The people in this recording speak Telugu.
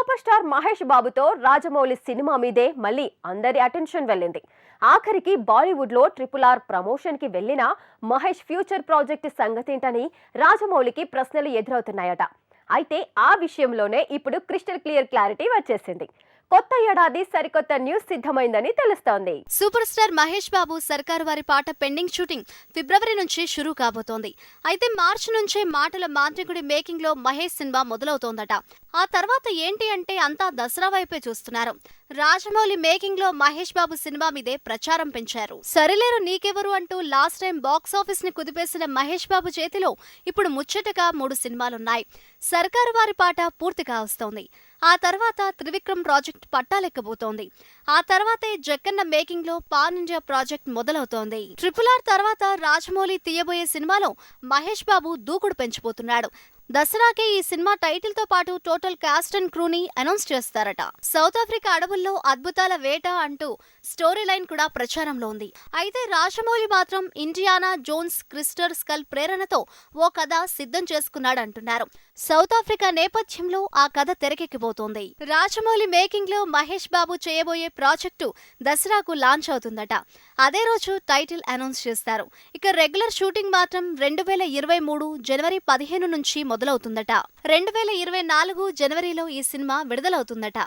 సూపర్ స్టార్ మహేష్ బాబుతో రాజమౌళి సినిమా మీదే మళ్ళీ అందరి అటెన్షన్ వెళ్ళింది. ఆఖరికి బాలీవుడ్ లో RRR ప్రమోషన్ కి వెళ్లిన మహేష్ ఫ్యూచర్ ప్రాజెక్ట్ సంగతేంటని రాజమౌళికి ప్రశ్నలు ఎదురవుతున్నాయట. అయితే ఆ విషయంలోనే ఇప్పుడు క్రిస్టల్ క్లారిటీ వచ్చేసింది. కొత్త ఏడాది సరికొత్త న్యూస్ సిద్ధమైందని తెలుస్తోంది. సూపర్ స్టార్ మహేష్ బాబు సర్కారు వారి పాట పెండింగ్ షూటింగ్ ఫిబ్రవరి నుంచి షురూ కాబోతోంది. అయితే మార్చి నుంచే మాటల మాంత్రికుడి మేకింగ్ లో మహేష్ సినిమా మొదలవుతోందట. ఆ తర్వాత ఏంటి అంటే అంతా దసరా వైపే చూస్తున్నారు. రాజమౌళి మేకింగ్ లో మహేష్ బాబు సినిమా మీదే ప్రచారం పెంచారు. సరిలేరు నీకెవరు అంటూ లాస్ట్ టైం బాక్స్ ఆఫీస్ ని కుదిపేసిన మహేష్ బాబు చేతిలో ఇప్పుడు ముచ్చటగా 3 సినిమాలున్నాయి. సర్కారు వారి పాట పూర్తిగా వస్తోంది. ఆ తర్వాత త్రివిక్రమ్ ప్రాజెక్ట్ పట్టాలెక్కబోతోంది. ఆ తర్వాతే జక్కన్న మేకింగ్ లో పాన్ ఇండియా ప్రాజెక్ట్ మొదలవుతోంది. RRR తర్వాత రాజమౌళి తీయబోయే సినిమాలో మహేష్ బాబు దూకుడు పెంచిపోతున్నాడు. దసరాకే ఈ సినిమా టైటిల్ తో పాటు టోటల్ కాస్ట్ అండ్ క్రూని అనౌన్స్ చేస్తారట. సౌత్ ఆఫ్రికా అడవుల్లో అద్భుతాల వేట అంటూ స్టోరీ లైన్ కూడా ప్రచారంలో ఉంది. అయితే రాజమౌళి మాత్రం ఇండియానా జోన్స్ క్రిస్టర్ స్కల్ ప్రేరణతో ఓ కథ సిద్ధం చేసుకున్నాడంటున్నారు. సౌత్ ఆఫ్రికా నేపథ్యంలో ఆ కథ తెరకెక్కిపోతోంది. రాజమౌళి మేకింగ్ లో మహేష్ బాబు చేయబోయే ప్రాజెక్టు దసరాకు లాంచ్ అవుతుందట. అదే రోజు టైటిల్ అనౌన్స్ చేస్తారు. ఇక రెగ్యులర్ షూటింగ్ మాత్రం 2023 జనవరి 15 నుంచి మొదలవుతుందట. 2024 జనవరిలో ఈ సినిమా విడుదలవుతుందట.